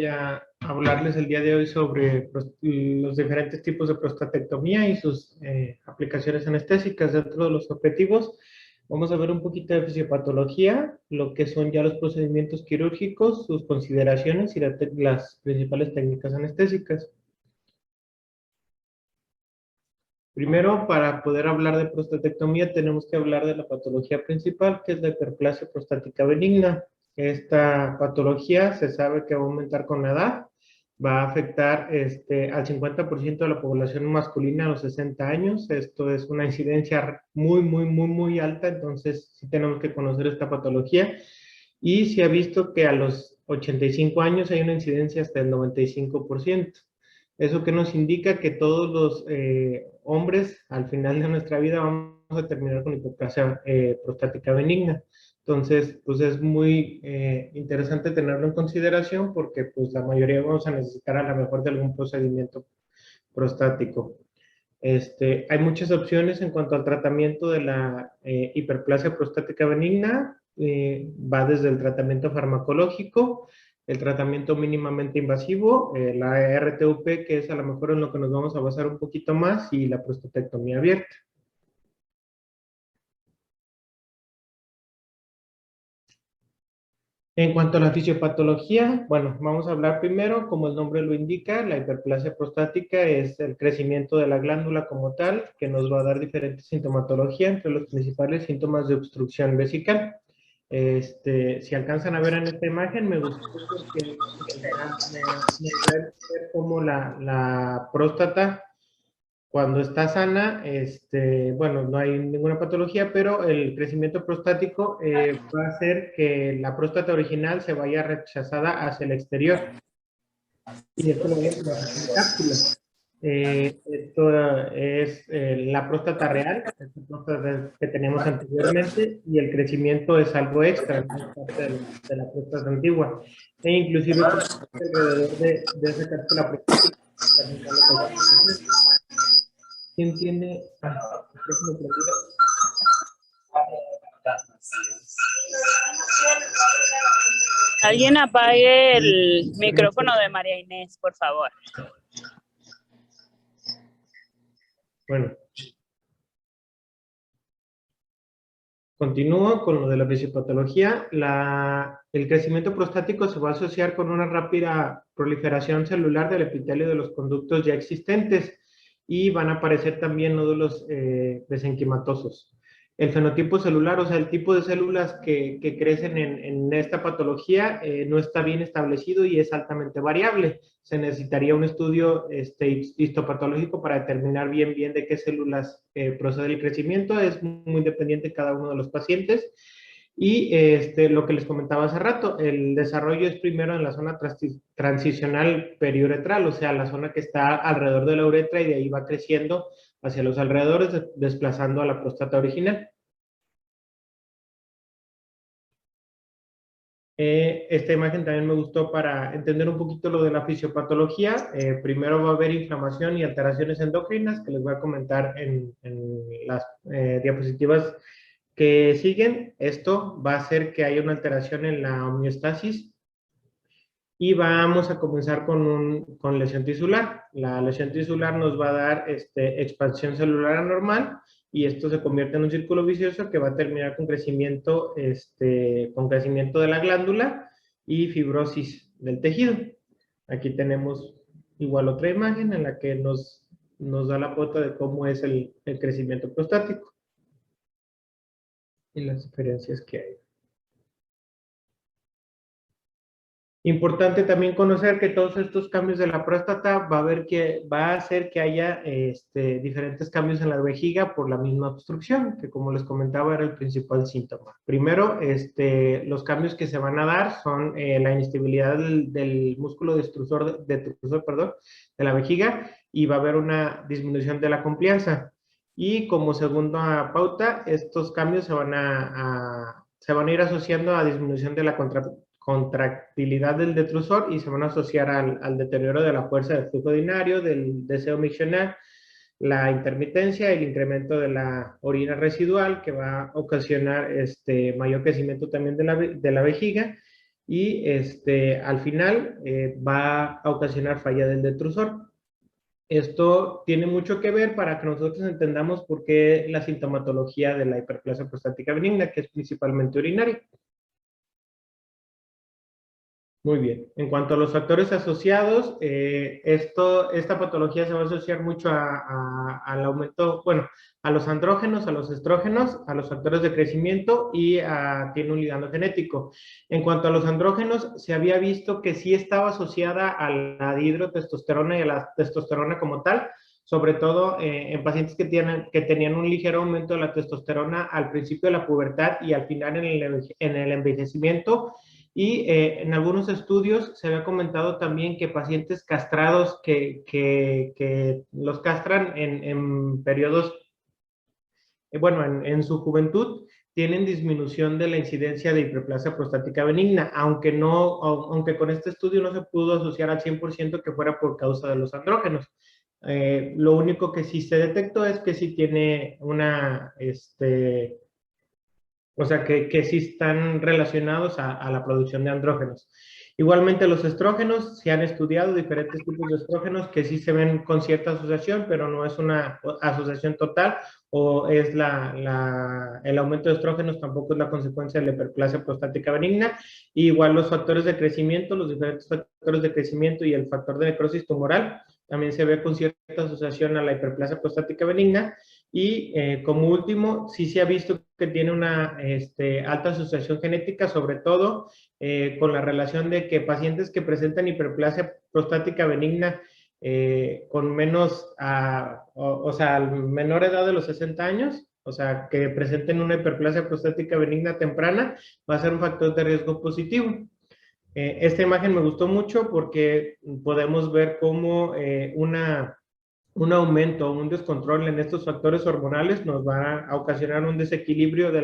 a hablarles el día de hoy sobre los diferentes tipos de prostatectomía y sus aplicaciones anestésicas. Dentro de los objetivos, vamos a ver un poquito de fisiopatología, lo que son ya los procedimientos quirúrgicos, sus consideraciones y las principales técnicas anestésicas. Primero, para poder hablar de prostatectomía, tenemos que hablar de la patología principal, que es la hiperplasia prostática benigna. Esta patología se sabe que va a aumentar con la edad, va a afectar al 50% de la población masculina a los 60 años. Esto es una incidencia muy alta, entonces sí tenemos que conocer esta patología. Y se ha visto que a los 85 años hay una incidencia hasta el 95%. Eso que nos indica que todos los hombres al final de nuestra vida vamos a terminar con hiperplasia prostática benigna. Entonces, pues es muy interesante tenerlo en consideración porque pues la mayoría vamos a necesitar a lo mejor de algún procedimiento prostático. Hay muchas opciones en cuanto al tratamiento de la hiperplasia prostática benigna. Va desde el tratamiento farmacológico, el tratamiento mínimamente invasivo, la RTUP, que es a lo mejor en lo que nos vamos a basar un poquito más, y la prostatectomía abierta. En cuanto a la fisiopatología, bueno, vamos a hablar primero, como el nombre lo indica, la hiperplasia prostática es el crecimiento de la glándula como tal, que nos va a dar diferentes sintomatologías, entre los principales síntomas de obstrucción vesical. Si alcanzan a ver en esta imagen, me gusta porque me da como la próstata cuando está sana, bueno, no hay ninguna patología, pero el crecimiento prostático va a hacer que la próstata original se vaya rechazada hacia el exterior y esto lo voy a trabajar en cápsulas. Esto es la próstata real, esta próstata que teníamos anteriormente, y el crecimiento es algo extra, no es parte de la próstata antigua. E inclusive alrededor de esa cápsula prostática. ¿Quién tiene el micrófono prendido? Alguien apague el micrófono de María Inés, por favor. Bueno. Continúo con lo de la fisiopatología. El crecimiento prostático se va a asociar con una rápida proliferación celular del epitelio de los conductos ya existentes y van a aparecer también nódulos mesenquimatosos. El fenotipo celular, o sea, el tipo de células que crecen en esta patología no está bien establecido y es altamente variable. Se necesitaría un estudio histopatológico para determinar bien de qué células procede el crecimiento. Es muy dependiente de cada uno de los pacientes. Y lo que les comentaba hace rato, el desarrollo es primero en la zona transicional periuretral, o sea, la zona que está alrededor de la uretra, y de ahí va creciendo hacia los alrededores, desplazando a la próstata original. Esta imagen también me gustó para entender un poquito lo de la fisiopatología. Primero va a haber inflamación y alteraciones endocrinas, que les voy a comentar en las diapositivas que siguen. Esto va a hacer que haya una alteración en la homeostasis. Y vamos a comenzar con lesión tisular. La lesión tisular nos va a dar expansión celular anormal, y esto se convierte en un círculo vicioso que va a terminar con crecimiento de la glándula y fibrosis del tejido. Aquí tenemos igual otra imagen en la que nos da la foto de cómo es el crecimiento prostático y las diferencias que hay. Importante también conocer que todos estos cambios de la próstata va a hacer que haya diferentes cambios en la vejiga por la misma obstrucción, que como les comentaba era el principal síntoma. Primero, los cambios que se van a dar son la inestabilidad del músculo detrusor, de la vejiga, y va a haber una disminución de la complianza. Y como segunda pauta, estos cambios se van a ir asociando a disminución de la contractilidad del detrusor, y se van a asociar al deterioro de la fuerza del flujo urinario, del deseo miccional, la intermitencia, el incremento de la orina residual, que va a ocasionar mayor crecimiento también de la vejiga, y al final va a ocasionar falla del detrusor. Esto tiene mucho que ver para que nosotros entendamos por qué la sintomatología de la hiperplasia prostática benigna, que es principalmente urinaria. Muy bien. En cuanto a los factores asociados, esta patología se va a asociar mucho al aumento, bueno, a los andrógenos, a los estrógenos, a los factores de crecimiento y tiene un ligando genético. En cuanto a los andrógenos, se había visto que sí estaba asociada a la dihidrotestosterona y a la testosterona como tal, sobre todo en pacientes que tenían un ligero aumento de la testosterona al principio de la pubertad y al final en el envejecimiento. Y en algunos estudios se había comentado también que pacientes castrados que los castran en periodos, bueno, en su juventud, tienen disminución de la incidencia de hiperplasia prostática benigna, aunque con este estudio no se pudo asociar al 100% que fuera por causa de los andrógenos. Lo único que sí se detectó es que sí tiene o sea, que sí están relacionados a la producción de andrógenos. Igualmente los estrógenos, se han estudiado diferentes tipos de estrógenos que sí se ven con cierta asociación, pero no es una asociación total, o es el aumento de estrógenos tampoco es la consecuencia de la hiperplasia prostática benigna. Y igual los factores de crecimiento, los diferentes factores de crecimiento y el factor de necrosis tumoral, también se ve con cierta asociación a la hiperplasia prostática benigna. Y como último, sí se ha visto que tiene una alta asociación genética, sobre todo con la relación de que pacientes que presentan hiperplasia prostática benigna con menos, o sea, menor edad de los 60 años, o sea, que presenten una hiperplasia prostática benigna temprana, va a ser un factor de riesgo positivo. Esta imagen me gustó mucho porque podemos ver cómo un aumento o un descontrol en estos factores hormonales nos va a ocasionar un desequilibrio de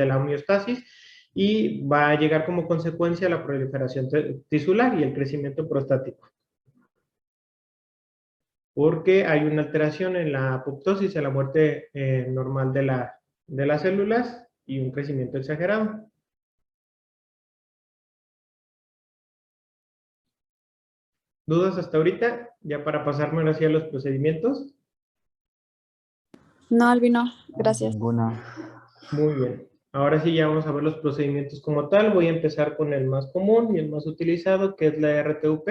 la homeostasis y va a llegar como consecuencia a la proliferación tisular y el crecimiento prostático. Porque hay una alteración en la apoptosis, en la muerte normal de las células y un crecimiento exagerado. ¿Dudas hasta ahorita? Ya para pasarme ahora sí a los procedimientos. No, Albino, gracias. Ninguna. Muy bien. Ahora sí ya vamos a ver los procedimientos como tal. Voy a empezar con el más común y el más utilizado, que es la RTUP.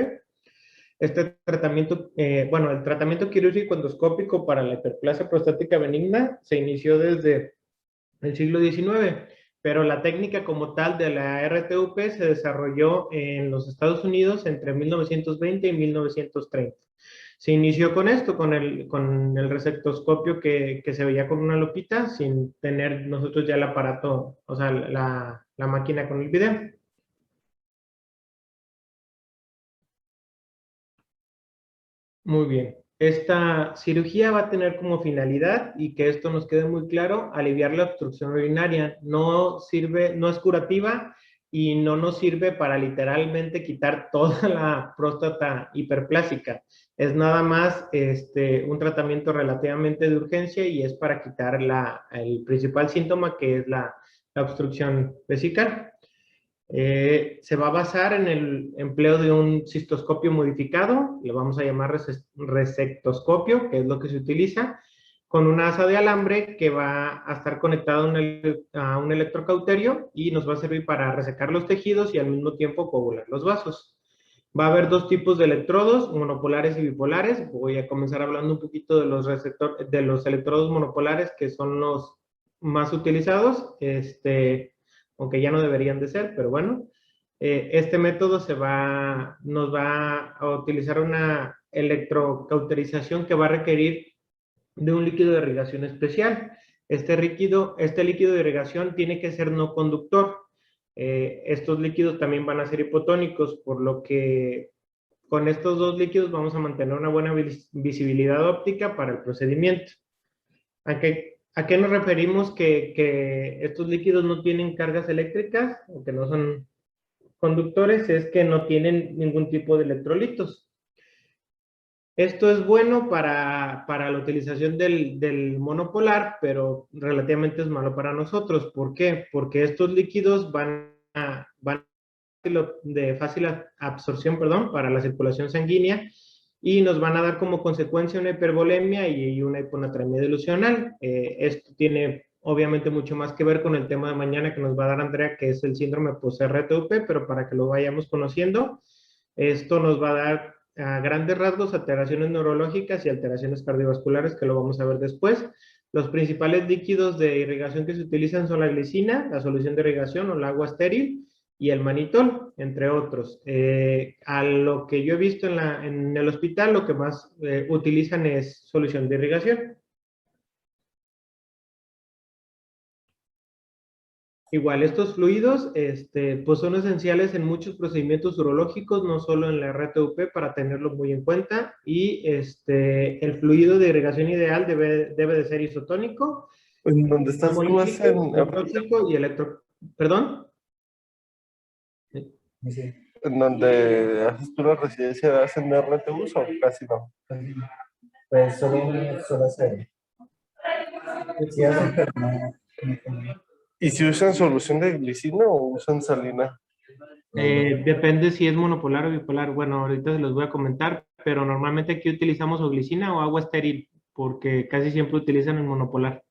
Este tratamiento, bueno, el tratamiento quirúrgico endoscópico para la hiperplasia prostática benigna se inició desde el siglo XIX, pero la técnica como tal de la RTUP se desarrolló en los Estados Unidos entre 1920 y 1930. Se inició con esto, con el resectoscopio que se veía con una lupita, sin tener nosotros ya el aparato, o sea, la máquina con el video. Muy bien. Esta cirugía va a tener como finalidad, y que esto nos quede muy claro, aliviar la obstrucción urinaria. No sirve, no es curativa y no nos sirve para literalmente quitar toda la próstata hiperplásica. Es nada más un tratamiento relativamente de urgencia y es para quitar el principal síntoma, que es la obstrucción vesical. Se va a basar en el empleo de un cistoscopio modificado, le vamos a llamar resectoscopio, que es lo que se utiliza, con una asa de alambre que va a estar conectada a un electrocauterio y nos va a servir para resecar los tejidos y al mismo tiempo coagular los vasos. Va a haber dos tipos de electrodos, monopolares y bipolares. Voy a comenzar hablando un poquito de los electrodos monopolares, que son los más utilizados, aunque ya no deberían de ser, pero bueno. Este método nos va a utilizar una electrocauterización que va a requerir de un líquido de irrigación especial. Este líquido de irrigación tiene que ser no conductor. Estos líquidos también van a ser hipotónicos, por lo que con estos dos líquidos vamos a mantener una buena visibilidad óptica para el procedimiento. ¿A qué nos referimos que estos líquidos no tienen cargas eléctricas o que no son conductores? Es que no tienen ningún tipo de electrolitos. Esto es bueno para la utilización del monopolar, pero relativamente es malo para nosotros. ¿Por qué? Porque estos líquidos van a fácil absorción, perdón, para la circulación sanguínea, y nos van a dar como consecuencia una hipervolemia y una hiponatremia dilucional. Esto tiene obviamente mucho más que ver con el tema de mañana que nos va a dar Andrea, que es el síndrome post-RTUP, pero para que lo vayamos conociendo, esto nos va a dar a grandes rasgos alteraciones neurológicas y alteraciones cardiovasculares, que lo vamos a ver después. Los principales líquidos de irrigación que se utilizan son la glicina, la solución de irrigación o el agua estéril, y el manitol, entre otros. A lo que yo he visto en el hospital, lo que más utilizan es solución de irrigación. Igual, estos fluidos pues son esenciales en muchos procedimientos urológicos, no solo en la RTUP, para tenerlo muy en cuenta. Y el fluido de irrigación ideal debe de ser isotónico, ¿En dónde estás tú? tóxico y ¿Perdón? Sí. ¿En donde haces tú la residencia hacen RTUs o casi no? Pues solo hacer. Sí hacen, pero no. ¿Y si usan solución de glicina o usan salina? Depende si es monopolar o bipolar. Bueno, ahorita se los voy a comentar, pero normalmente aquí utilizamos o glicina o agua estéril, porque casi siempre utilizan el monopolar.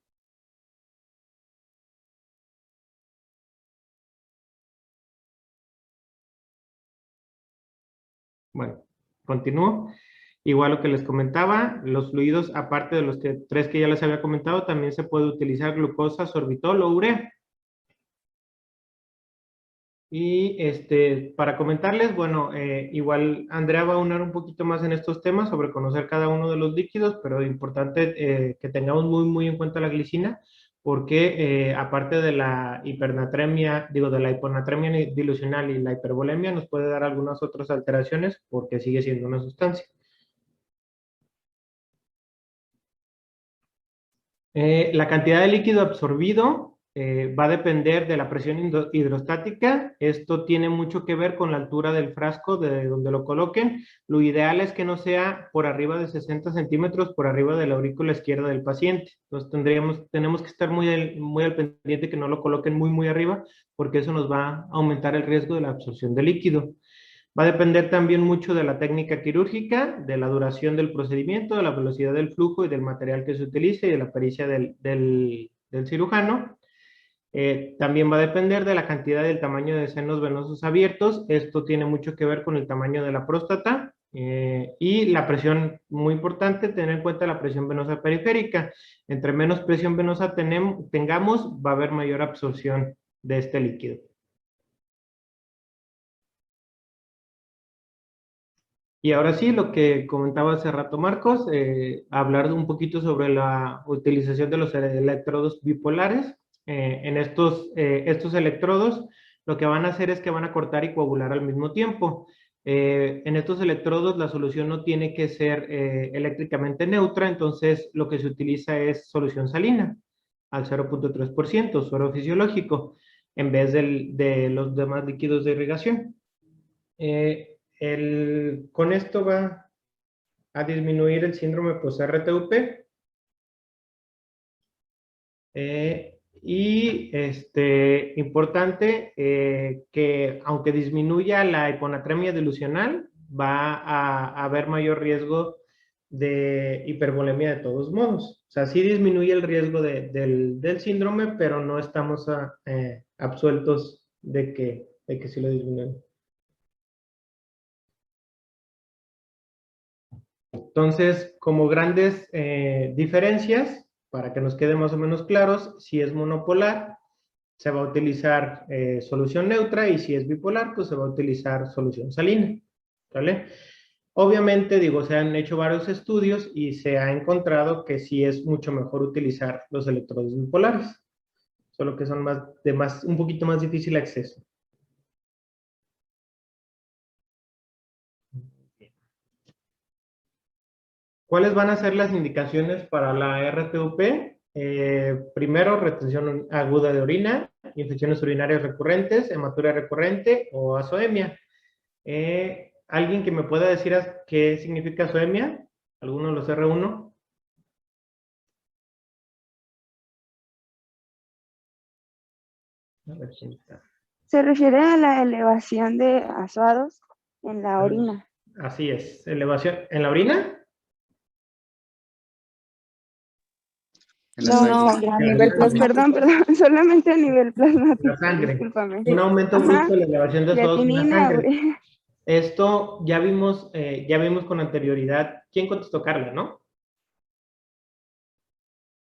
Bueno, continúo. Igual lo que les comentaba, los fluidos, aparte de los tres que ya les había comentado, también se puede utilizar glucosa, sorbitol o urea. Y para comentarles, bueno, igual Andrea va a unar un poquito más en estos temas sobre conocer cada uno de los líquidos, pero es importante que tengamos muy en cuenta la glicina, porque aparte de la hipernatremia, de la hiponatremia dilucional y la hipervolemia, nos puede dar algunas otras alteraciones porque sigue siendo una sustancia. La cantidad de líquido absorbido va a depender de la presión hidrostática. Esto tiene mucho que ver con la altura del frasco de donde lo coloquen. Lo ideal es que no sea por arriba de 60 centímetros por arriba de la aurícula izquierda del paciente. Entonces tenemos que estar muy al pendiente que no lo coloquen muy arriba, porque eso nos va a aumentar el riesgo de la absorción de líquido. Va a depender también mucho de la técnica quirúrgica, de la duración del procedimiento, de la velocidad del flujo y del material que se utilice y de la pericia del cirujano. También va a depender de la cantidad y del tamaño de senos venosos abiertos. Esto tiene mucho que ver con el tamaño de la próstata y la presión, muy importante, tener en cuenta la presión venosa periférica. Entre menos presión venosa tengamos, va a haber mayor absorción de este líquido. Y ahora sí, lo que comentaba hace rato Marcos, hablar un poquito sobre la utilización de los electrodos bipolares. En estos electrodos, lo que van a hacer es que van a cortar y coagular al mismo tiempo. En estos electrodos, la solución no tiene que ser eléctricamente neutra, entonces lo que se utiliza es solución salina, al 0.3%, suero fisiológico, en vez de los demás líquidos de irrigación. Con esto va a disminuir el síndrome post-RTUP. Importante que aunque disminuya la hiponatremia dilucional, va a haber mayor riesgo de hipervolemia de todos modos. O sea, sí disminuye el riesgo del síndrome, pero no estamos absueltos de que sí lo disminuye. Entonces, como grandes diferencias, para que nos quede más o menos claros, si es monopolar, se va a utilizar solución neutra, y si es bipolar, pues se va a utilizar solución salina, ¿vale? Obviamente, se han hecho varios estudios y se ha encontrado que sí es mucho mejor utilizar los electrodos bipolares, solo que son un poquito más difícil acceso. ¿Cuáles van a ser las indicaciones para la RTUP? Primero, retención aguda de orina, infecciones urinarias recurrentes, hematuria recurrente o azoemia. ¿Alguien que me pueda decir qué significa azoemia? ¿Alguno de los R1? A ver, ¿quién está? Se refiere a la elevación de ácidos en la orina. Así es. Elevación. ¿En la orina? En la No, sangre. a nivel perdón, solamente a nivel plasmático. La sangre. Discúlpame. Un aumento Ajá. brusco de la elevación de ácidos en la Creatinina, sangre. güey. Esto ya vimos con anterioridad. ¿Quién contestó? Carla, ¿no?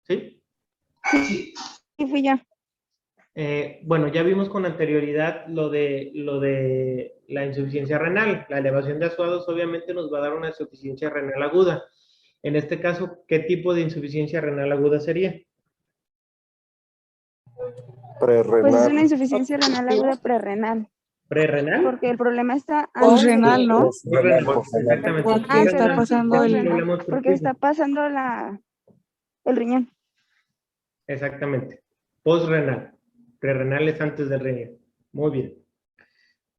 ¿Sí? Sí, fui yo. Bueno, ya vimos con anterioridad lo de la insuficiencia renal. La elevación de ácidos obviamente nos va a dar una insuficiencia renal aguda. En este caso, ¿qué tipo de insuficiencia renal aguda sería? Pues es Prerrenal. una insuficiencia renal aguda prerrenal. ¿Prerrenal? Porque el problema está Posrenal, ¿no? Exactamente. Porque está perdón, pasando el... Problemas porque obstructivos. está pasando el riñón. Exactamente. Postrenal. Prerrenal es antes del riñón. Muy bien.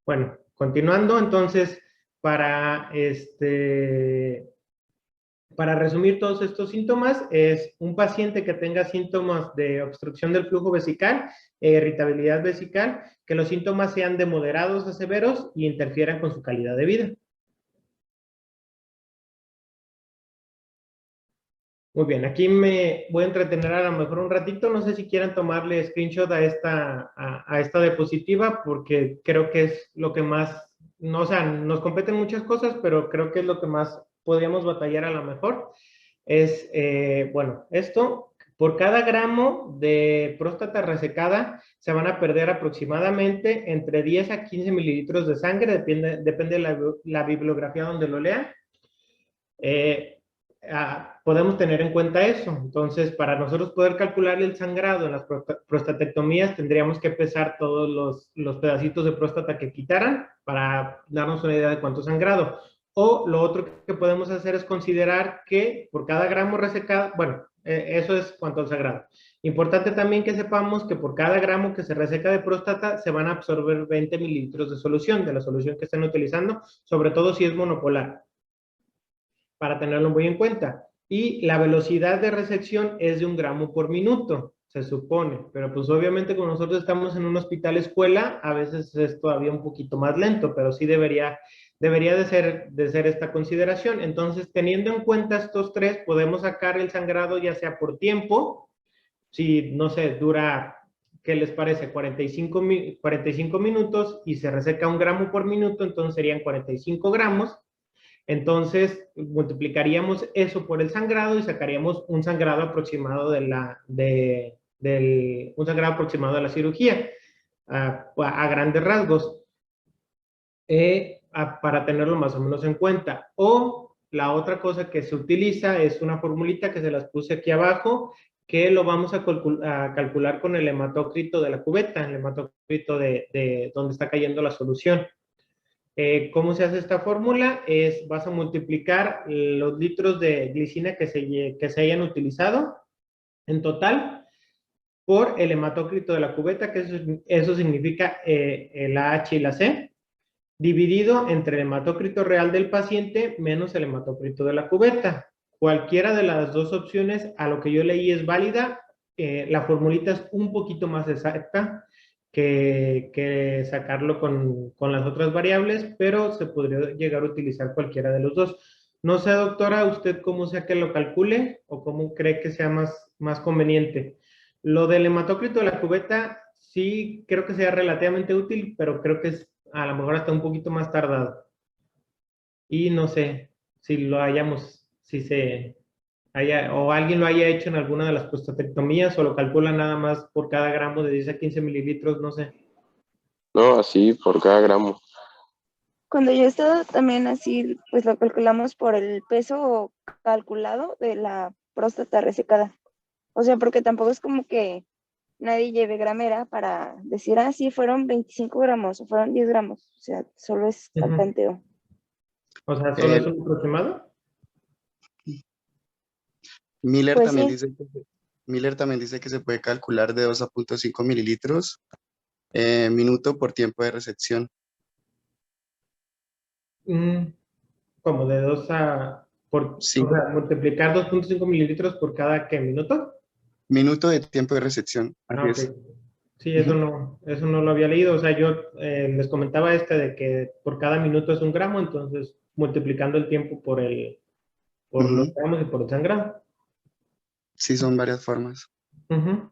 Bueno, continuando, entonces, para resumir todos estos síntomas, es un paciente que tenga síntomas de obstrucción del flujo vesical e irritabilidad vesical, que los síntomas sean de moderados a severos y interfieran con su calidad de vida. Muy bien, aquí me voy a entretener a lo mejor un ratito, no sé si quieran tomarle screenshot a esta diapositiva, porque creo que es lo que más, no, o sea, nos competen muchas cosas, pero creo que es lo que más podríamos batallar a lo mejor. Es, bueno, esto, por cada gramo de próstata resecada, se van a perder aproximadamente entre 10 a 15 mililitros de sangre, depende de la bibliografía donde lo lean. Podemos tener en cuenta eso. Entonces, para nosotros poder calcular el sangrado en las prostatectomías, tendríamos que pesar todos los pedacitos de próstata que quitaran para darnos una idea de cuánto sangrado. O lo otro que podemos hacer es considerar que por cada gramo resecado, bueno, eso es cuanto al sangrado. Importante también que sepamos que por cada gramo que se reseca de próstata se van a absorber 20 mililitros de solución, de la solución que estén utilizando, sobre todo si es monopolar, para tenerlo muy en cuenta. Y la velocidad de resección es de 1 gramo por minuto, se supone, pero pues obviamente como nosotros estamos en un hospital escuela, a veces es todavía un poquito más lento, pero sí debería de ser esta consideración. Entonces, teniendo en cuenta estos tres, podemos sacar el sangrado ya sea por tiempo, si, no sé, dura, ¿qué les parece? 45 minutos y se reseca 1 gramo por minuto, entonces serían 45 gramos. Entonces, multiplicaríamos eso por el sangrado y sacaríamos un sangrado aproximado de la cirugía, a grandes rasgos, para tenerlo más o menos en cuenta. O la otra cosa que se utiliza es una formulita que se las puse aquí abajo, que lo vamos a calcular con el hematócrito de la cubeta, el hematócrito de donde está cayendo la solución. ¿Cómo se hace esta fórmula? Vas a multiplicar los litros de glicina que se hayan utilizado en total por el hematócrito de la cubeta, que eso significa la H y la C, dividido entre el hematócrito real del paciente menos el hematócrito de la cubeta. Cualquiera de las dos opciones, a lo que yo leí, es válida. La formulita es un poquito más exacta que sacarlo con las otras variables, pero se podría llegar a utilizar cualquiera de los dos. No sé, doctora, usted cómo sea que lo calcule o cómo cree que sea más conveniente. Lo del hematócrito de la cubeta sí creo que sea relativamente útil, pero creo que es a lo mejor hasta un poquito más tardado. Y no sé si o alguien lo haya hecho en alguna de las prostatectomías o lo calcula nada más por cada gramo de 10 a 15 mililitros, no sé. No, así por cada gramo. Cuando yo he estado también así, pues lo calculamos por el peso calculado de la próstata resecada. O sea, porque tampoco es como que nadie lleve gramera para decir, sí, fueron 25 gramos o fueron 10 gramos. O sea, solo es al tanteo. O sea, ¿solo es un aproximado? Miller, Pues también sí. Miller también dice que se puede calcular de 2 a 0.5 mililitros minuto por tiempo de recepción. Como de 2 a... Sí. O sea, multiplicar 2.5 mililitros por cada, ¿qué? ¿Minuto? Minuto de tiempo de recepción. Ok. Sí, eso no lo había leído. O sea, yo les comentaba de que por cada minuto es 1 gramo, entonces multiplicando el tiempo por los Ujú. gramos y por el sangrado. Sí, son varias formas. Ujú.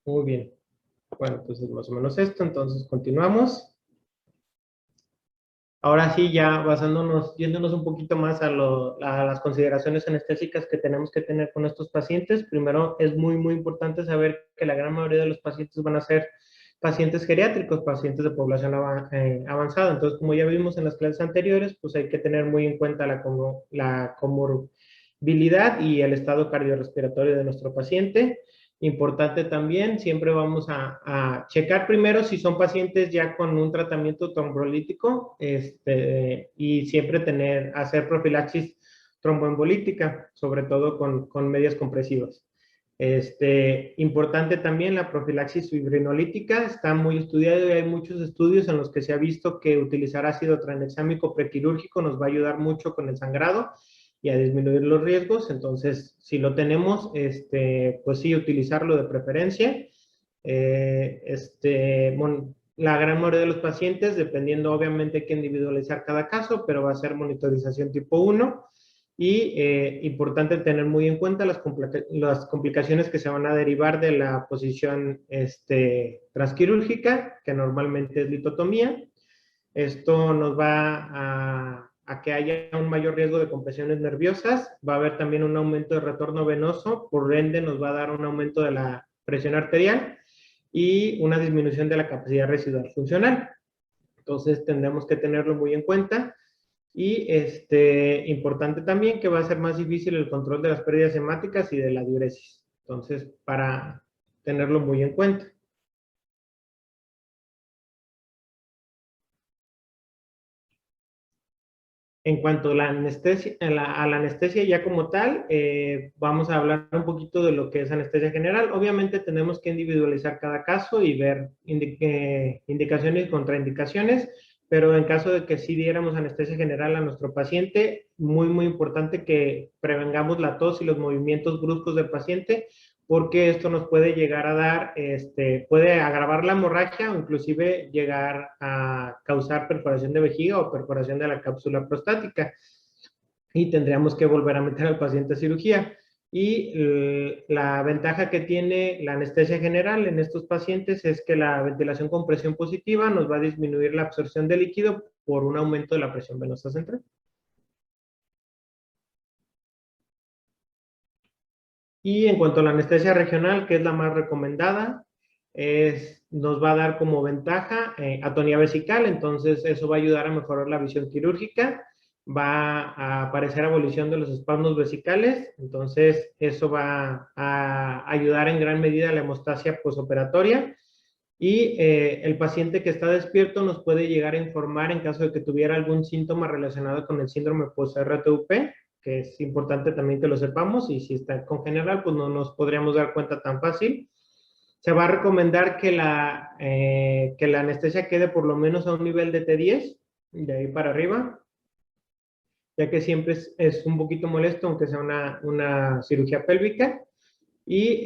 Muy bien. Bueno, entonces más o menos esto. Entonces continuamos. Ahora sí, ya yéndonos un poquito más a las consideraciones anestésicas que tenemos que tener con estos pacientes. Primero, es muy, muy importante saber que la gran mayoría de los pacientes van a ser pacientes geriátricos, pacientes de población avanzada. Entonces, como ya vimos en las clases anteriores, pues hay que tener muy en cuenta la comorbilidad y el estado cardiorrespiratorio de nuestro paciente. Importante también, siempre vamos a checar primero si son pacientes ya con un tratamiento trombolítico, y siempre hacer profilaxis tromboembolítica, sobre todo con medias compresivas. Importante también la profilaxis fibrinolítica, está muy estudiado y hay muchos estudios en los que se ha visto que utilizar ácido tranexámico prequirúrgico nos va a ayudar mucho con el sangrado y a disminuir los riesgos. Entonces, si lo tenemos, pues sí, utilizarlo de preferencia. La gran mayoría de los pacientes, dependiendo, obviamente hay que individualizar cada caso, pero va a ser monitorización tipo 1. Y importante tener muy en cuenta las complicaciones que se van a derivar de la posición transquirúrgica, que normalmente es litotomía. Esto nos va a que haya un mayor riesgo de compresiones nerviosas, va a haber también un aumento de retorno venoso, por ende nos va a dar un aumento de la presión arterial y una disminución de la capacidad residual funcional. Entonces tendremos que tenerlo muy en cuenta. Y importante también que va a ser más difícil el control de las pérdidas hemáticas y de la diuresis. Entonces, para tenerlo muy en cuenta. En cuanto a la anestesia ya como tal, vamos a hablar un poquito de lo que es anestesia general. Obviamente tenemos que individualizar cada caso y ver indicaciones y contraindicaciones, pero en caso de que sí diéramos anestesia general a nuestro paciente, muy, muy importante que prevengamos la tos y los movimientos bruscos del paciente, porque esto nos puede llegar a dar, puede agravar la hemorragia o inclusive llegar a causar perforación de vejiga o perforación de la cápsula prostática. Y tendríamos que volver a meter al paciente a cirugía. Y la ventaja que tiene la anestesia general en estos pacientes es que la ventilación con presión positiva nos va a disminuir la absorción de líquido por un aumento de la presión venosa central. Y en cuanto a la anestesia regional, que es la más recomendada, nos va a dar como ventaja atonía vesical, entonces eso va a ayudar a mejorar la visión quirúrgica, va a aparecer abolición de los espasmos vesicales, entonces eso va a ayudar en gran medida a la hemostasia posoperatoria. Y el paciente que está despierto nos puede llegar a informar en caso de que tuviera algún síntoma relacionado con el síndrome post-RTUP, que es importante también que lo sepamos, y si está con general, pues no nos podríamos dar cuenta tan fácil. Se va a recomendar que la anestesia quede por lo menos a un nivel de T10, de ahí para arriba, ya que siempre es un poquito molesto, aunque sea una cirugía pélvica. Y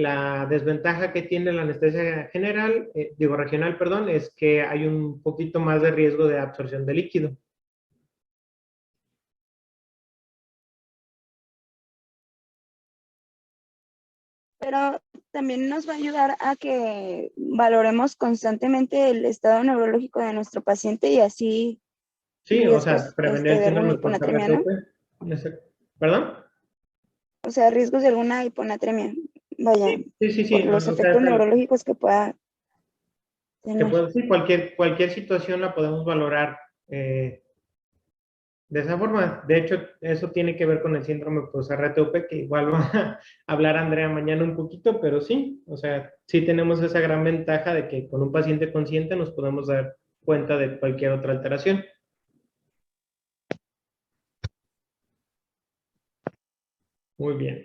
la desventaja que tiene la anestesia regional, perdón, es que hay un poquito más de riesgo de absorción de líquido. Pero también nos va a ayudar a que valoremos constantemente el estado neurológico de nuestro paciente y así Sí, o sea, riesgos prevenir el de alguna síndrome hiponatremia, ¿no? post-RTUP. ¿Perdón? O sea, riesgos de alguna hiponatremia, vaya, Sí. por los O sea, efectos neurológicos que pueda tener. sí, cualquier situación la podemos valorar de esa forma. De hecho, eso tiene que ver con el síndrome post-RTUP, que igual va a hablar Andrea mañana un poquito, pero sí, o sea, sí tenemos esa gran ventaja de que con un paciente consciente nos podemos dar cuenta de cualquier otra alteración. Muy bien.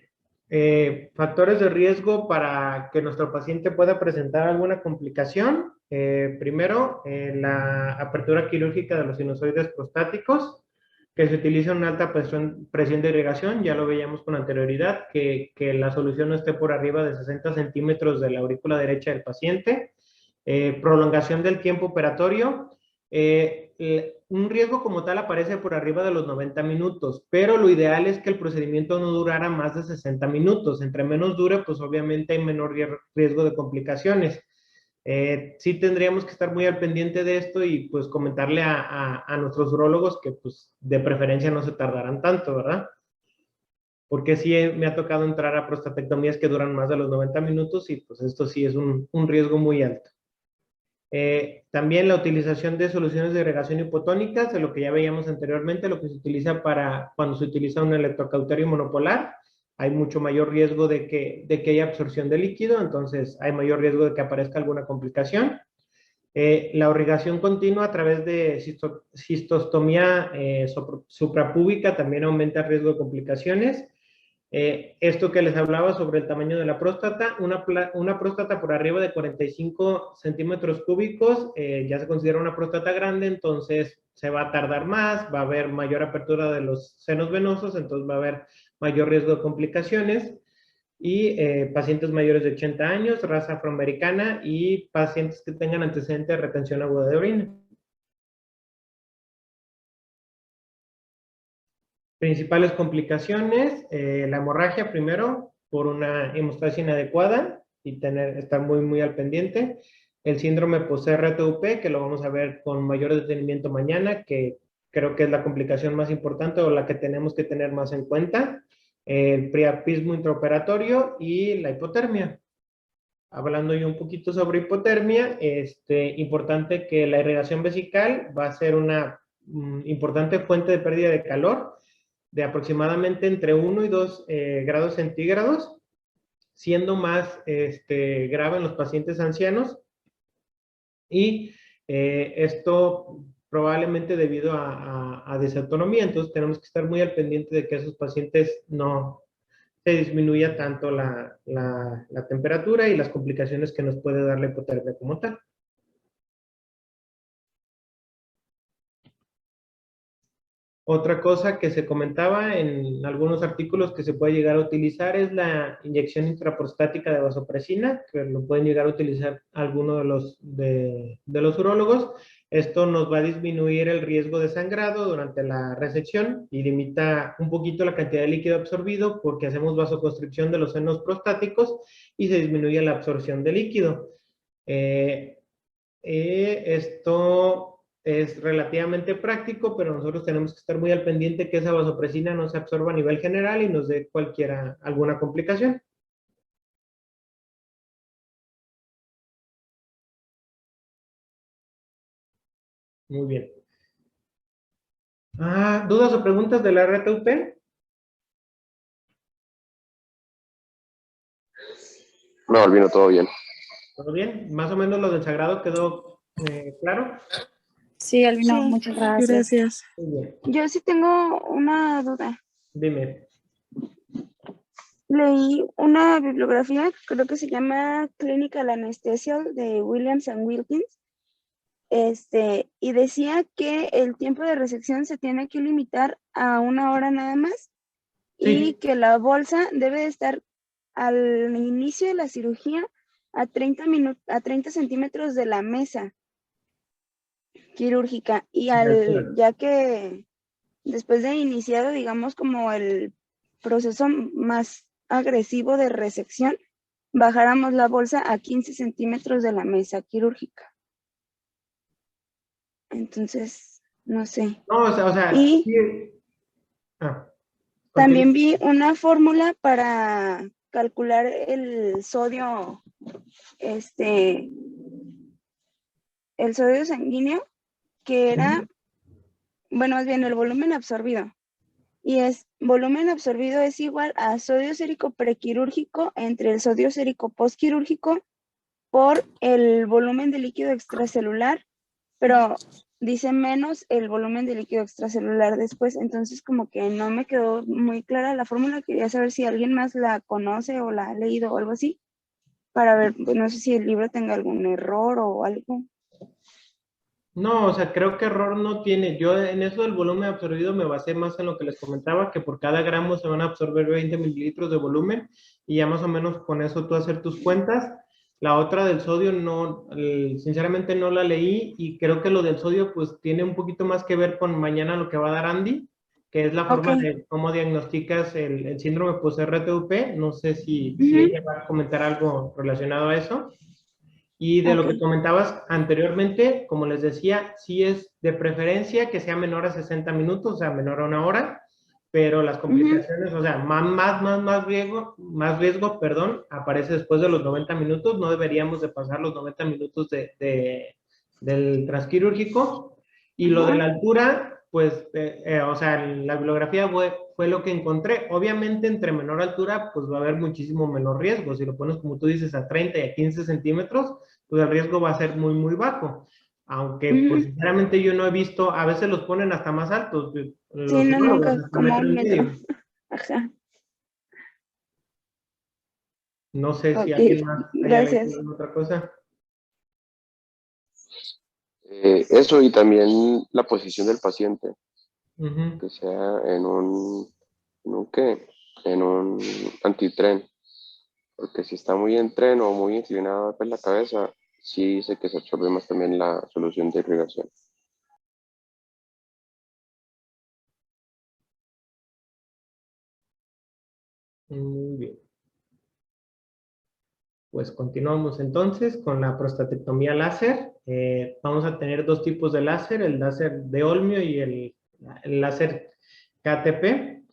Factores de riesgo para que nuestro paciente pueda presentar alguna complicación. Primero, la apertura quirúrgica de los sinusoides prostáticos, que se utiliza una alta presión de irrigación, ya lo veíamos con anterioridad, que la solución no esté por arriba de 60 centímetros de la aurícula derecha del paciente, prolongación del tiempo operatorio. Un riesgo como tal aparece por arriba de los 90 minutos, pero lo ideal es que el procedimiento no durara más de 60 minutos. Entre menos dure, pues obviamente hay menor riesgo de complicaciones. Sí tendríamos que estar muy al pendiente de esto y pues comentarle a nuestros urólogos que pues de preferencia no se tardarán tanto, ¿verdad? Porque sí me ha tocado entrar a prostatectomías que duran más de los 90 minutos y pues esto sí es un riesgo muy alto. También la utilización de soluciones de irrigación hipotónicas, de lo que ya veíamos anteriormente, lo que se utiliza cuando se utiliza un electrocauterio monopolar, hay mucho mayor riesgo de que haya absorción de líquido, entonces hay mayor riesgo de que aparezca alguna complicación. La irrigación continua a través de cistostomía suprapúbica también aumenta el riesgo de complicaciones. Esto que les hablaba sobre el tamaño de la próstata, una próstata por arriba de 45 centímetros cúbicos ya se considera una próstata grande, entonces se va a tardar más, va a haber mayor apertura de los senos venosos, entonces va a haber mayor riesgo de complicaciones. Y pacientes mayores de 80 años, raza afroamericana y pacientes que tengan antecedentes de retención aguda de orina. Principales complicaciones, la hemorragia primero, por una hemostasia inadecuada y estar muy al pendiente. El síndrome post-RTUP, que lo vamos a ver con mayor detenimiento mañana, que creo que es la complicación más importante o la que tenemos que tener más en cuenta. El priapismo intraoperatorio y la hipotermia. Hablando yo un poquito sobre hipotermia, importante que la irrigación vesical va a ser una importante fuente de pérdida de calor, de aproximadamente entre 1 y 2 grados centígrados, siendo más grave en los pacientes ancianos. Y esto probablemente debido a disautonomía, entonces tenemos que estar muy al pendiente de que esos pacientes no se disminuya tanto la temperatura y las complicaciones que nos puede dar la hipotermia como tal. Otra cosa que se comentaba en algunos artículos que se puede llegar a utilizar es la inyección intraprostática de vasopresina, que lo pueden llegar a utilizar algunos de los urólogos. Esto nos va a disminuir el riesgo de sangrado durante la resección y limita un poquito la cantidad de líquido absorbido porque hacemos vasoconstricción de los senos prostáticos y se disminuye la absorción de líquido. Esto es relativamente práctico, pero nosotros tenemos que estar muy al pendiente que esa vasopresina no se absorba a nivel general y nos dé alguna complicación. Muy bien. ¿Dudas o preguntas de la RTUP? No, Albino, todo bien. ¿Todo bien? ¿Más o menos lo del sagrado quedó claro? Sí, Albino, Sí. muchas gracias. Muy bien. Yo sí tengo una duda. Dime. Leí una bibliografía, creo que se llama Clinical Anesthesial de Williams and Wilkins, y decía que el tiempo de resección se tiene que limitar a 1 hora nada más y Sí. que la bolsa debe de estar al inicio de la cirugía a 30 centímetros de la mesa quirúrgica y ya que después de iniciado, digamos, como el proceso más agresivo de resección, bajáramos la bolsa a 15 centímetros de la mesa quirúrgica. Entonces, no sé. No, o sea, Y sí. también vi una fórmula para calcular el sodio, el sodio sanguíneo, que era, bueno, más bien el volumen absorbido. Y volumen absorbido es igual a sodio sérico prequirúrgico entre el sodio sérico postquirúrgico por el volumen de líquido extracelular, pero dice menos el volumen de líquido extracelular después, entonces como que no me quedó muy clara la fórmula, quería saber si alguien más la conoce o la ha leído o algo así, para ver, pues no sé si el libro tenga algún error o algo. No, o sea, creo que error no tiene. Yo en eso del volumen absorbido me basé más en lo que les comentaba, que por cada gramo se van a absorber 20 mililitros de volumen y ya más o menos con eso tú hacer tus cuentas. La otra del sodio no, sinceramente no la leí y creo que lo del sodio pues tiene un poquito más que ver con mañana lo que va a dar Andy, que es la Ok. forma de cómo diagnosticas el síndrome post-RTUP. No sé si Ujú. ella va a comentar algo relacionado a eso. Y de lo Ok. que comentabas anteriormente, como les decía, sí es de preferencia que sea menor a 60 minutos, o sea, menor a una hora, pero las Ujú. complicaciones, o sea, más riesgo, perdón, aparece después de los 90 minutos, no deberíamos de pasar los 90 minutos del transquirúrgico. Y lo de Ajá. la altura, pues, o sea, la bibliografía fue lo que encontré. Obviamente, entre menor altura, pues va a haber muchísimo menor riesgo. Si lo pones, como tú dices, a 30 y a 15 centímetros, pues el riesgo va a ser muy, muy bajo. Aunque, pues Ujú. sinceramente yo no he visto, a veces los ponen hasta más altos, Sí, los no, urólogos, nunca, hasta como metro un y metro. medio. Ajá. No sé si Ok, alguien más haya leído gracias. alguna otra cosa. Eso y también la posición del paciente, Ujú. que sea ¿en un qué? En un antitren, porque si está muy en tren o muy inclinado pues, la cabeza, sí dice que se absorbe más también la solución de irrigación. Muy bien. Pues continuamos entonces con la prostatectomía láser. Vamos a tener dos tipos de láser, el láser de Olmio y el láser KTP.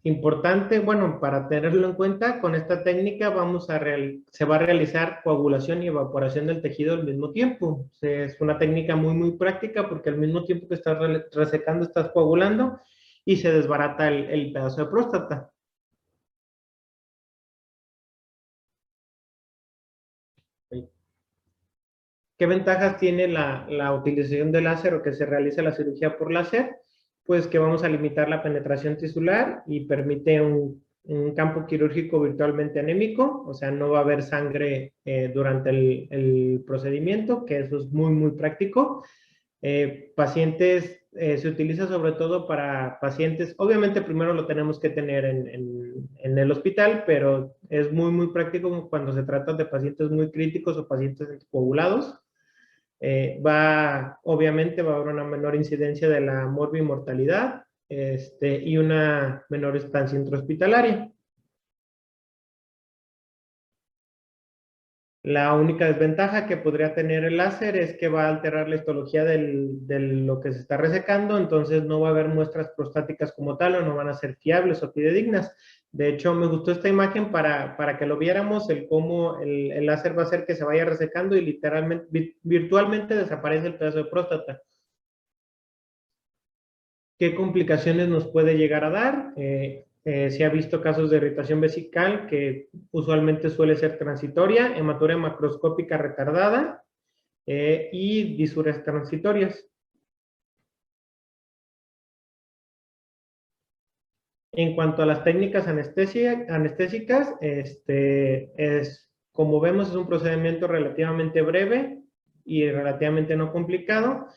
Importante, bueno, para tenerlo en cuenta, con esta técnica se va a realizar coagulación y evaporación del tejido al mismo tiempo. Es una técnica muy, muy práctica porque al mismo tiempo que estás resecando, estás coagulando y se desbarata el pedazo de próstata. ¿Qué ventajas tiene la utilización de láser o que se realice la cirugía por láser? Pues que vamos a limitar la penetración tisular y permite un campo quirúrgico virtualmente anémico, o sea, no va a haber sangre durante el procedimiento, que eso es muy, muy práctico. Se utiliza sobre todo para pacientes, obviamente primero lo tenemos que tener en el hospital, pero es muy, muy práctico cuando se trata de pacientes muy críticos o pacientes coagulados. Obviamente va a haber una menor incidencia de la morbimortalidad y una menor estancia intrahospitalaria. La única desventaja que podría tener el láser es que va a alterar la histología de lo que se está resecando, entonces no va a haber muestras prostáticas como tal o no van a ser fiables o fidedignas. De hecho, me gustó esta imagen para que lo viéramos, cómo el láser va a hacer que se vaya resecando y literalmente, virtualmente desaparece el pedazo de próstata. ¿Qué complicaciones nos puede llegar a dar? Se ha visto casos de irritación vesical que usualmente suele ser transitoria, hematuria macroscópica retardada y disuras transitorias. En cuanto a las técnicas anestésicas, como vemos, es un procedimiento relativamente breve y relativamente no complicado.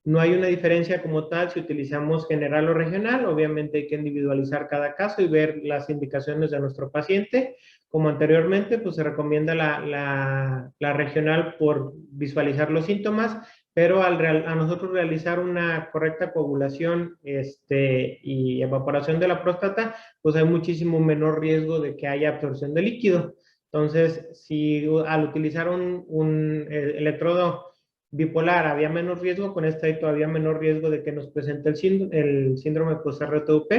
No hay una diferencia como tal si utilizamos general o regional. Obviamente hay que individualizar cada caso y ver las indicaciones de nuestro paciente. Como anteriormente, pues se recomienda la regional por visualizar los síntomas, pero a nosotros realizar una correcta coagulación y evaporación de la próstata, pues hay muchísimo menor riesgo de que haya absorción de líquido. Entonces, si al utilizar un electrodo bipolar había menos riesgo, con esta hay todavía menor riesgo de que nos presente el síndrome post-RTUP.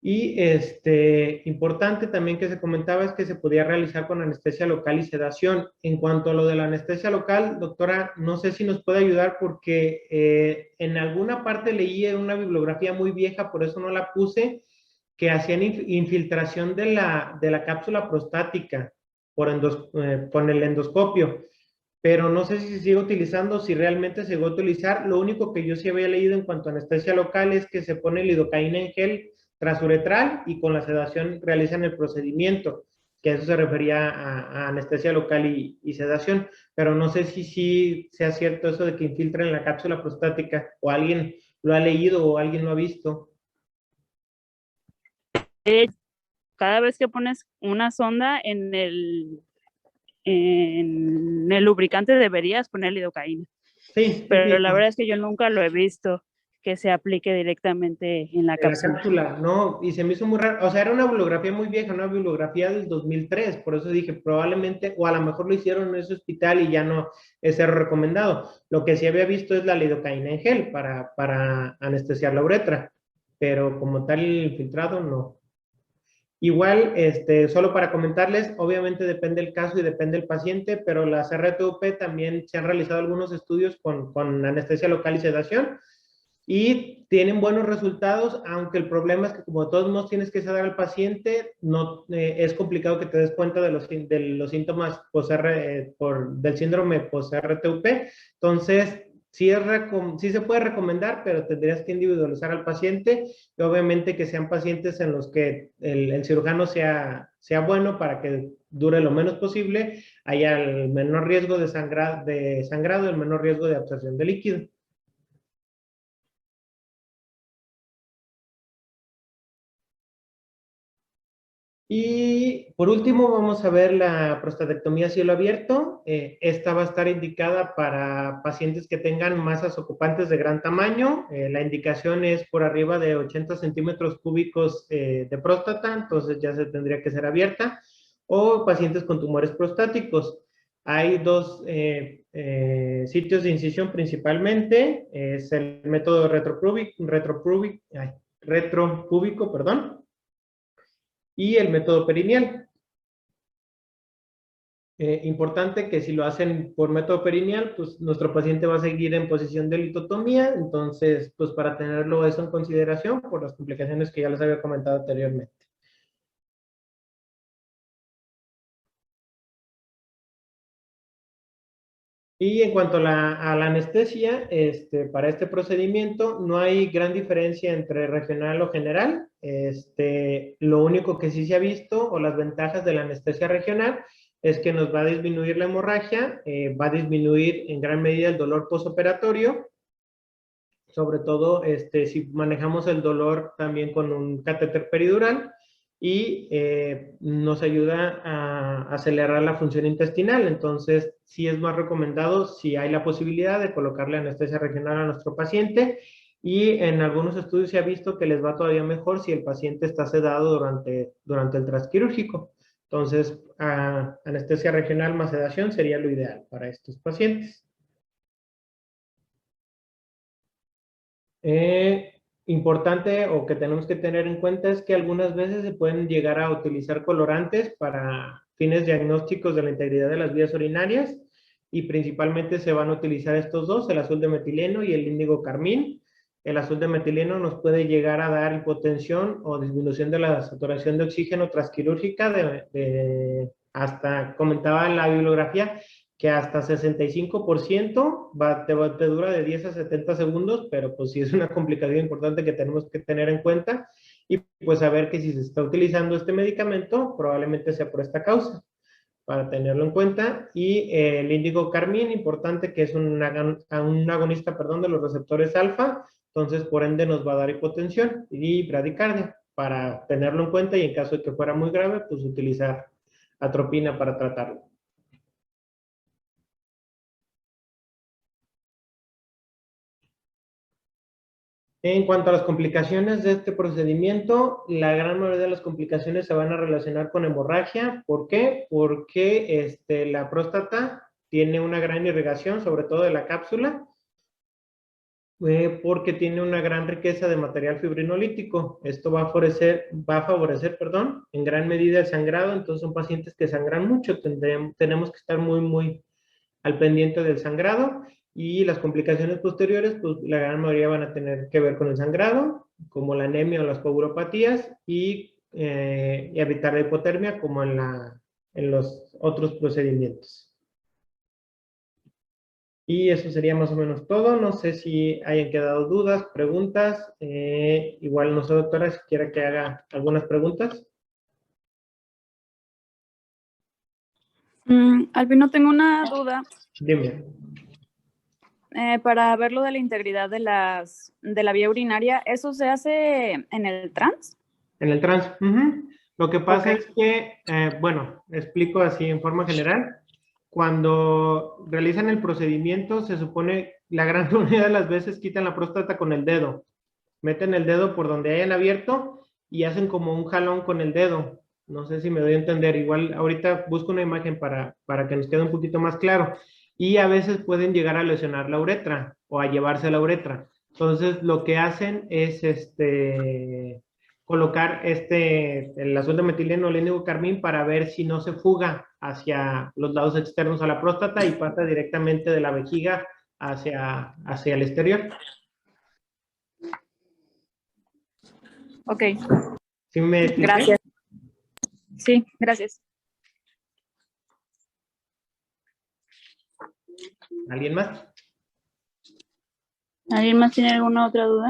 Y importante también que se comentaba es que se podía realizar con anestesia local y sedación. En cuanto a lo de la anestesia local, doctora, no sé si nos puede ayudar porque en alguna parte leí en una bibliografía muy vieja, por eso no la puse, que hacían infiltración de la cápsula prostática con el endoscopio, pero no sé si se sigue utilizando, si realmente se va a utilizar. Lo único que yo sí había leído en cuanto a anestesia local es que se pone lidocaína en gel transuretral y con la sedación realizan el procedimiento, que a eso se refería a anestesia local y sedación, pero no sé si sea cierto eso de que infiltran la cápsula prostática, o alguien lo ha leído o alguien lo ha visto. Cada vez que pones una sonda en el lubricante deberías poner lidocaína. Sí, Pero sí, la verdad es que yo nunca lo he visto que se aplique directamente en la en la cápsula. cápsula, no, y se me hizo muy raro, o sea, era una bibliografía muy vieja, una bibliografía del 2003, por eso dije, probablemente, o a lo mejor lo hicieron en ese hospital y ya no es ser recomendado. Lo que sí había visto es la lidocaína en gel para anestesiar la uretra, pero como tal infiltrado, no. Igual, solo para comentarles, obviamente depende el caso y depende el paciente, pero las RTUP también se han realizado algunos estudios con anestesia local y sedación, y tienen buenos resultados, aunque el problema es que como de todos modos tienes que sedar al paciente, no, es complicado que te des cuenta de los síntomas del síndrome post-RTUP. Entonces, sí se puede recomendar, pero tendrías que individualizar al paciente, y obviamente que sean pacientes en los que el cirujano sea bueno para que dure lo menos posible, haya el menor riesgo de sangrado, el menor riesgo de absorción de líquido. Y por último vamos a ver la prostatectomía a cielo abierto. Esta va a estar indicada para pacientes que tengan masas ocupantes de gran tamaño. La indicación es por arriba de 80 centímetros cúbicos de próstata, entonces ya se tendría que ser abierta, o pacientes con tumores prostáticos. Hay dos sitios de incisión principalmente, es el método retropúbico, perdón, y el método perineal. Importante que si lo hacen por método perineal, pues nuestro paciente va a seguir en posición de litotomía, entonces, pues para tenerlo eso en consideración por las complicaciones que ya les había comentado anteriormente. Y en cuanto a la anestesia, para este procedimiento no hay gran diferencia entre regional o general. Lo único que sí se ha visto, o las ventajas de la anestesia regional, es que nos va a disminuir la hemorragia, va a disminuir en gran medida el dolor postoperatorio, sobre todo si manejamos el dolor también con un catéter peridural, y nos ayuda a acelerar la función intestinal. Entonces, sí es más recomendado si hay la posibilidad de colocarle anestesia regional a nuestro paciente, y en algunos estudios se ha visto que les va todavía mejor si el paciente está sedado durante el transquirúrgico. Entonces, anestesia regional más sedación sería lo ideal para estos pacientes. Importante o que tenemos que tener en cuenta es que algunas veces se pueden llegar a utilizar colorantes para fines diagnósticos de la integridad de las vías urinarias, y principalmente se van a utilizar estos dos, el azul de metileno y el índigo carmín. El azul de metileno nos puede llegar a dar hipotensión o disminución de la saturación de oxígeno transquirúrgica hasta, comentaba en la bibliografía, que hasta 65% te dura de 10 a 70 segundos, pero pues sí es una complicación importante que tenemos que tener en cuenta, y pues saber que si se está utilizando este medicamento, probablemente sea por esta causa, para tenerlo en cuenta. Y el índigo carmín, importante, que es un agonista, perdón, de los receptores alfa, entonces por ende nos va a dar hipotensión y bradicardia, para tenerlo en cuenta, y en caso de que fuera muy grave, pues utilizar atropina para tratarlo. En cuanto a las complicaciones de este procedimiento, la gran mayoría de las complicaciones se van a relacionar con hemorragia. ¿Por qué? Porque la próstata tiene una gran irrigación, sobre todo de la cápsula, porque tiene una gran riqueza de material fibrinolítico. Esto va a favorecer, perdón, en gran medida el sangrado. Entonces son pacientes que sangran mucho. Tenemos que estar muy, muy al pendiente del sangrado. Y las complicaciones posteriores, pues la gran mayoría van a tener que ver con el sangrado, como la anemia o las coagulopatías, y evitar la hipotermia, como en los otros procedimientos. Y eso sería más o menos todo. No sé si hayan quedado dudas, preguntas. Igual no sé, doctora, si quiere que haga algunas preguntas. Albino, tengo una duda Dime. para ver lo de la integridad de la vía urinaria. ¿Eso se hace en el trans? En el trans. Ujú. Lo que pasa Ok. es que, bueno, explico así en forma general. Cuando realizan el procedimiento, se supone la gran mayoría de las veces quitan la próstata con el dedo. Meten el dedo por donde hayan abierto y hacen como un jalón con el dedo. No sé si me doy a entender. Igual ahorita busco una imagen para que nos quede un poquito más claro. Y a veces pueden llegar a lesionar la uretra o a llevarse la uretra. Entonces, lo que hacen es colocar el azul de metileno, el índigo carmín, para ver si no se fuga hacia los lados externos a la próstata y pasa directamente de la vejiga hacia el exterior. Ok, ¿Sí me expliqué? gracias. Sí, gracias. ¿Alguien más? ¿Alguien más tiene alguna otra duda?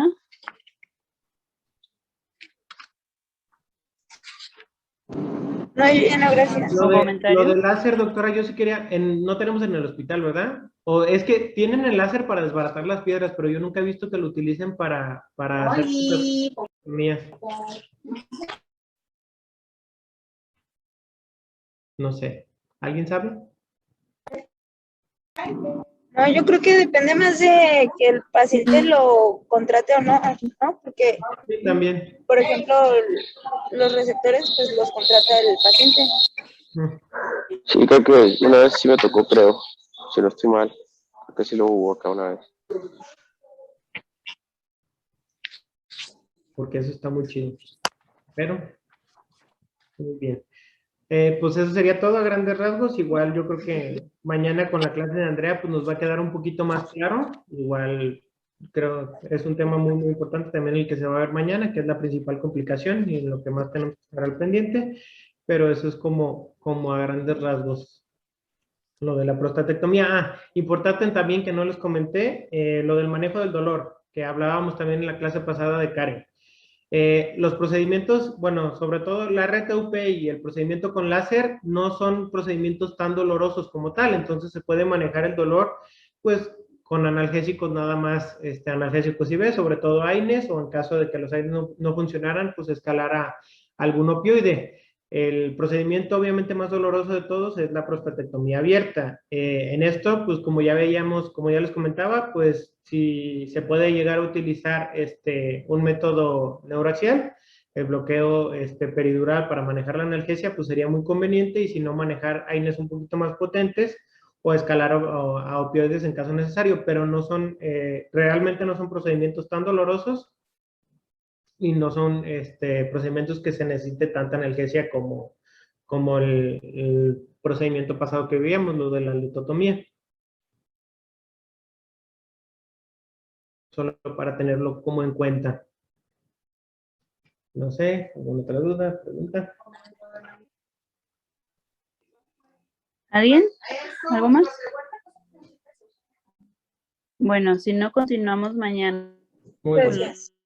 No, yo ya no, gracias. Lo ¿Comentario? del láser, doctora, yo sí quería, no tenemos en el hospital, ¿verdad? O es que tienen el láser para desbaratar las piedras, pero yo nunca he visto que lo utilicen para hacer mías. No sé. ¿Alguien sabe? No, yo creo que depende más de que el paciente lo contrate o no, ¿no? Porque, Sí, también. por ejemplo, los receptores, pues los contrata el paciente. Sí, creo que una vez sí me tocó, creo, si no estoy mal, creo que sí lo hubo acá una vez. Porque eso está muy chido. Pero, muy bien. Pues eso sería todo a grandes rasgos. Igual yo creo que mañana con la clase de Andrea pues nos va a quedar un poquito más claro. Igual creo que es un tema muy, muy importante también el que se va a ver mañana, que es la principal complicación y lo que más tenemos que estar al pendiente. Pero eso es como a grandes rasgos lo de la prostatectomía. Importante también que no les comenté, lo del manejo del dolor, que hablábamos también en la clase pasada de Karen. Los procedimientos, bueno, sobre todo la RTUP y el procedimiento con láser no son procedimientos tan dolorosos como tal, entonces se puede manejar el dolor, pues, con analgésicos nada más, analgésicos IV, sobre todo AINES, o en caso de que los AINES no funcionaran, pues escalar a algún opioide. El procedimiento obviamente más doloroso de todos es la prostatectomía abierta. En esto, pues como ya veíamos, como ya les comentaba, pues si se puede llegar a utilizar un método neuroaxial, el bloqueo peridural para manejar la analgesia, pues sería muy conveniente, y si no, manejar AINES un poquito más potentes o escalar a opioides en caso necesario, pero no son, realmente no son procedimientos tan dolorosos y no son procedimientos que se necesite tanta analgesia como el procedimiento pasado que veíamos, lo de la litotomía. Solo para tenerlo como en cuenta. No sé, ¿alguna otra duda, pregunta? ¿Alguien? ¿Algo más? Bueno, si no, continuamos mañana. Muy bien. con las